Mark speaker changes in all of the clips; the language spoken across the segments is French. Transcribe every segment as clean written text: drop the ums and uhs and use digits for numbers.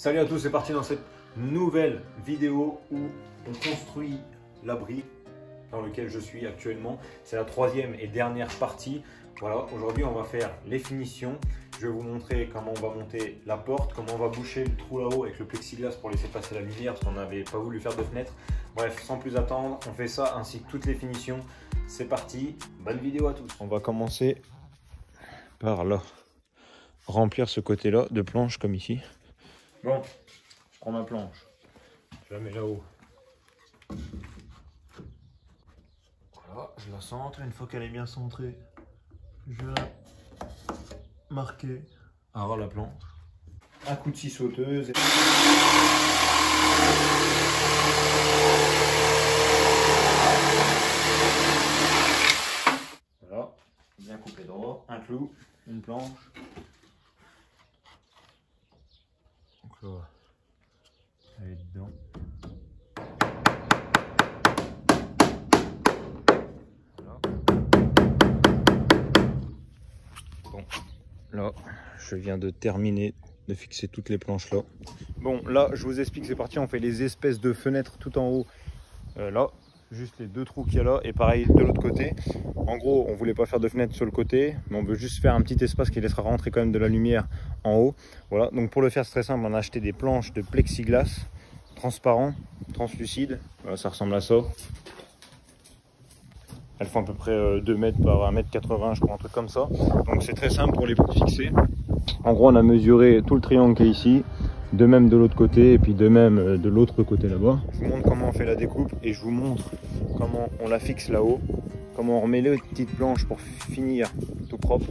Speaker 1: Salut à tous, c'est parti dans cette nouvelle vidéo où on construit l'abri dans lequel je suis actuellement. C'est la troisième et dernière partie. Voilà, aujourd'hui on va faire les finitions. Je vais vous montrer comment on va monter la porte, comment on va boucher le trou là-haut avec le plexiglas pour laisser passer la lumière parce qu'on n'avait pas voulu faire de fenêtre. Bref, sans plus attendre, on fait ça ainsi que toutes les finitions. C'est parti, bonne vidéo à tous. On va commencer par là, remplir ce côté-là de planches comme ici. Bon, je prends ma planche, je la mets là-haut. Voilà, je la centre. Une fois qu'elle est bien centrée, je vais la marquer à ras la planche. Un coup de scie sauteuse. Voilà, bien coupé droit. Un clou, une planche. Donc là, elle est dedans. Voilà. Bon, là, je viens de terminer de fixer toutes les planches là. Bon, là, je vous explique, c'est parti. On fait les espèces de fenêtres tout en haut. Là, juste les deux trous qu'il y a là. Et pareil de l'autre côté. En gros, on voulait pas faire de fenêtre sur le côté, mais on veut juste faire un petit espace qui laissera rentrer quand même de la lumière en haut. Voilà, donc pour le faire, c'est très simple. On a acheté des planches de plexiglas transparent, translucide. Voilà, ça ressemble à ça. Elles font à peu près 2 mètres par 1,80 m, je crois, un truc comme ça. Donc c'est très simple pour les fixer. En gros, on a mesuré tout le triangle qui est ici, de même de l'autre côté, et puis de même de l'autre côté là-bas. Je vous montre comment on fait la découpe, et je vous montre comment on la fixe là-haut, comment on remet les petites planches pour finir tout propre.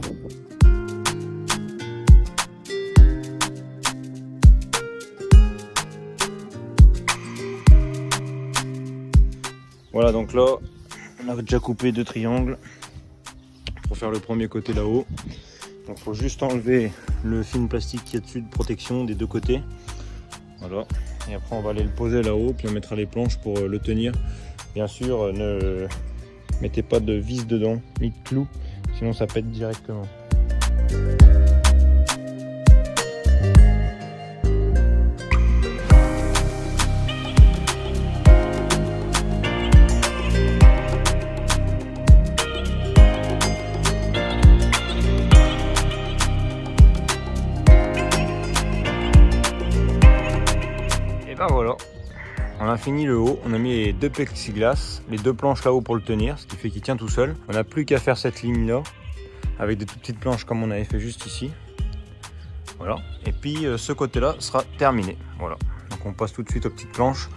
Speaker 1: Voilà, donc là, on a déjà coupé 2 triangles pour faire le premier côté là-haut. Donc il faut juste enlever le film plastique qui est dessus de protection des deux côtés. Voilà. Et après on va aller le poser là-haut, puis on mettra les planches pour le tenir. Bien sûr, ne mettez pas de vis dedans, ni de clous, sinon ça pète directement. Voilà, on a fini le haut, on a mis les 2 plexiglas, les 2 planches là-haut pour le tenir, ce qui fait qu'il tient tout seul. On n'a plus qu'à faire cette ligne là, avec des toutes petites planches comme on avait fait juste ici. Voilà, et puis ce côté-là sera terminé. Voilà, donc on passe tout de suite aux petites planches.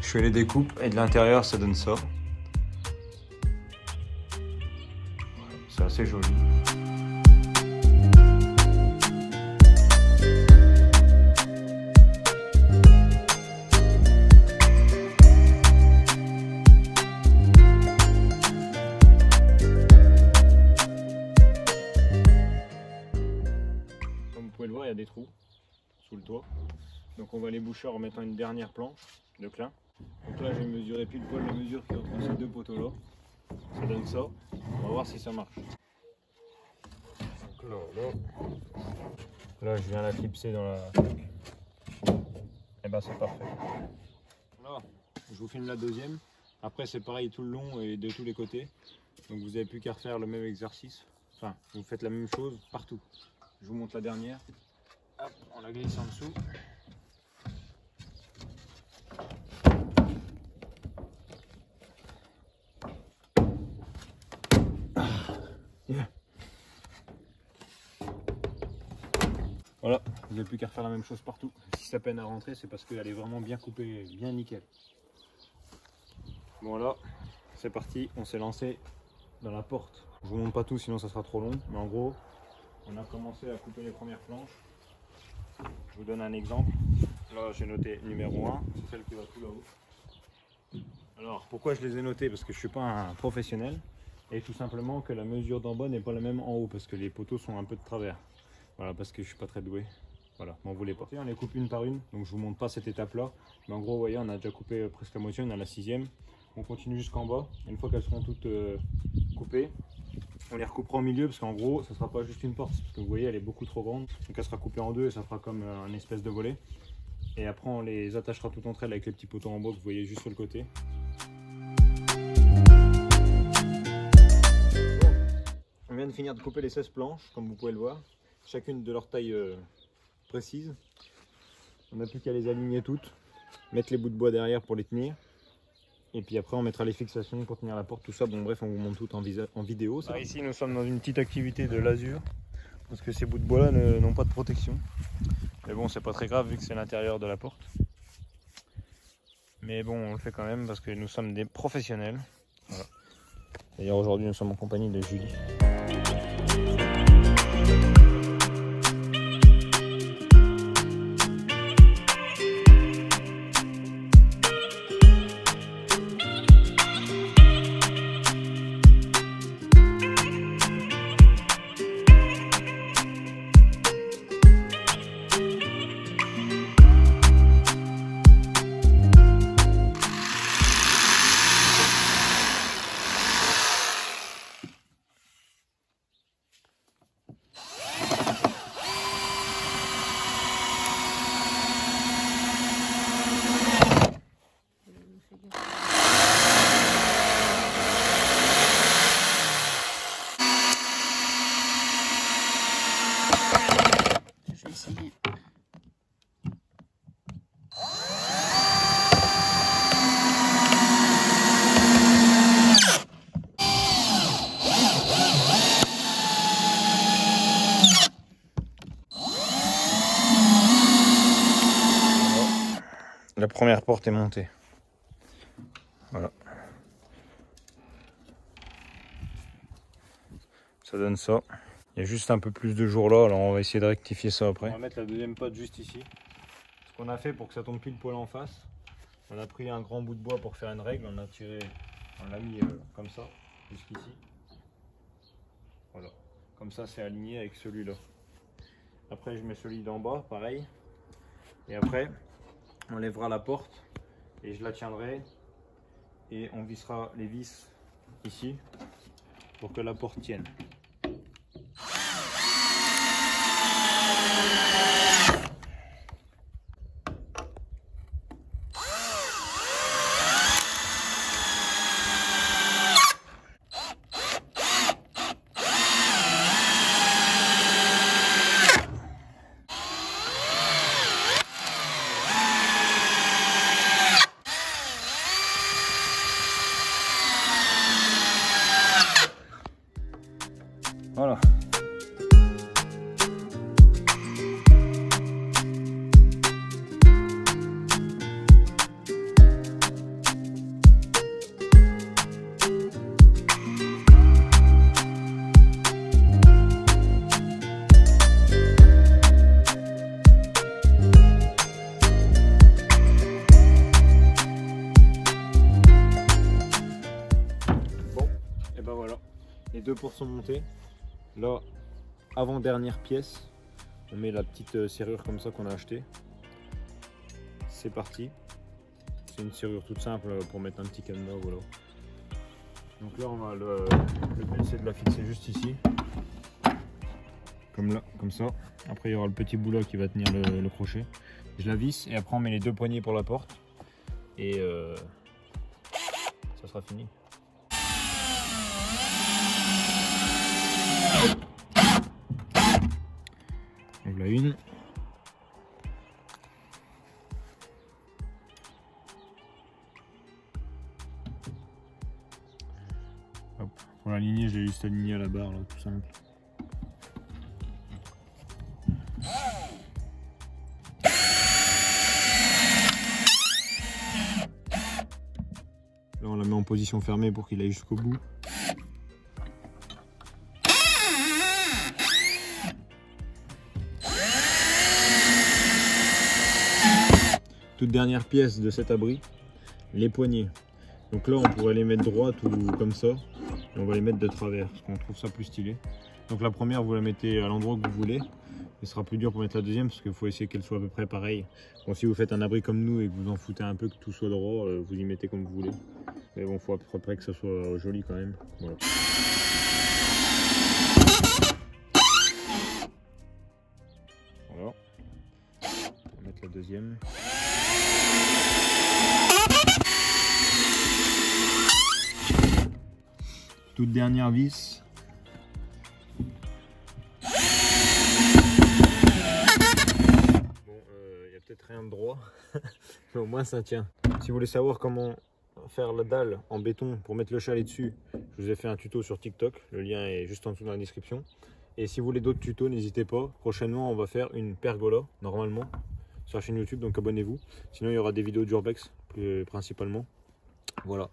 Speaker 1: Je fais les découpes et de l'intérieur ça donne ça. Voilà. C'est assez joli. Il y a des trous sous le toit, donc on va les boucher en remettant une dernière planche de clin. Donc là j'ai mesuré pile poil la mesure qui est entre ces deux poteaux là, ça donne ça. On va voir si ça marche. Donc là je viens la clipser dans la, et ben c'est parfait. Là je vous filme la deuxième. Après c'est pareil tout le long et de tous les côtés, donc vous n'avez plus qu'à refaire le même exercice, enfin vous faites la même chose partout. Je vous montre la dernière. Hop, on la glisse en dessous. Yeah. Voilà, vous n'avez plus qu'à refaire la même chose partout. Si ça peine à rentrer, c'est parce qu'elle est vraiment bien coupée, bien nickel. Bon là, c'est parti, on s'est lancé dans la porte. Je vous montre pas tout, sinon ça sera trop long. Mais en gros, on a commencé à couper les premières planches. Je vous donne un exemple. Là, j'ai noté numéro 1, c'est celle qui va tout là-haut. Alors, pourquoi je les ai notées? Parce que je ne suis pas un professionnel. Et tout simplement que la mesure d'en bas n'est pas la même en haut. Parce que les poteaux sont un peu de travers. Voilà, parce que je ne suis pas très doué. Voilà, m'en voulez pas. On les coupe une par une, donc je vous montre pas cette étape-là. Mais en gros, vous voyez, on a déjà coupé presque la moitié, on a la 6e. On continue jusqu'en bas. Une fois qu'elles seront toutes coupées, on les recoupera au milieu parce qu'en gros, ça sera pas juste une porte. Parce que vous voyez, elle est beaucoup trop grande. Donc elle sera coupée en deux et ça fera comme un espèce de volet. Et après on les attachera toutes entre elles avec les petits poteaux en bois que vous voyez juste sur le côté. On vient de finir de couper les 16 planches, comme vous pouvez le voir, chacune de leur taille précise. On n'a plus qu'à les aligner toutes, mettre les bouts de bois derrière pour les tenir. Et puis après on mettra les fixations pour tenir la porte, tout ça. Bon bref, on vous montre tout en vidéo. Ça. Ici nous sommes dans une petite activité de lasure, parce que ces bouts de bois là n'ont pas de protection. Mais bon, c'est pas très grave vu que c'est l'intérieur de la porte. Mais bon, on le fait quand même parce que nous sommes des professionnels. Voilà. D'ailleurs aujourd'hui nous sommes en compagnie de Julie. La première porte est montée. Voilà. Ça donne ça. Il y a juste un peu plus de jour là, alors on va essayer de rectifier ça après. On va mettre la deuxième pote juste ici. Ce qu'on a fait pour que ça tombe pile poil en face, on a pris un grand bout de bois pour faire une règle, on l'a mis comme ça, jusqu'ici. Voilà. Comme ça c'est aligné avec celui-là. Après je mets celui d'en bas, pareil. Et après, on lèvera la porte et je la tiendrai et on vissera les vis ici pour que la porte tienne. Voilà. Bon, et ben voilà, les deux portes sont montées. Là, avant dernière pièce, on met la petite serrure comme ça qu'on a acheté. C'est parti. C'est une serrure toute simple pour mettre un petit cadenas, voilà. Donc là, on va le but c'est de la fixer juste ici, comme là, comme ça. Après, il y aura le petit bout là qui va tenir le crochet. Je la visse et après on met les deux poignées pour la porte et ça sera fini. Donc là une. Hop. Pour l'aligner, je l'ai juste aligné à la barre là, tout simple. Là on la met en position fermée pour qu'il aille jusqu'au bout. Toute dernière pièce de cet abri, les poignées. Donc là on pourrait les mettre droites ou comme ça, et on va les mettre de travers parce qu'on trouve ça plus stylé. Donc la première vous la mettez à l'endroit que vous voulez, ce sera plus dur pour mettre la deuxième parce qu'il faut essayer qu'elle soit à peu près pareille. Bon, si vous faites un abri comme nous et que vous en foutez un peu que tout soit droit, vous y mettez comme vous voulez. Mais bon, il faut à peu près que ça soit joli quand même. Voilà. Voilà. On va mettre la deuxième. Toute dernière vis. Bon, il y a peut-être rien de droit, mais au moins ça tient. Si vous voulez savoir comment faire la dalle en béton pour mettre le chalet dessus, je vous ai fait un tuto sur TikTok, le lien est juste en dessous dans la description. Et si vous voulez d'autres tutos, n'hésitez pas. Prochainement, on va faire une pergola, normalement, sur la chaîne YouTube, donc abonnez-vous. Sinon, il y aura des vidéos d'urbex, principalement. Voilà.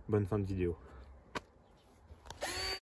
Speaker 1: Bonne fin de vidéo.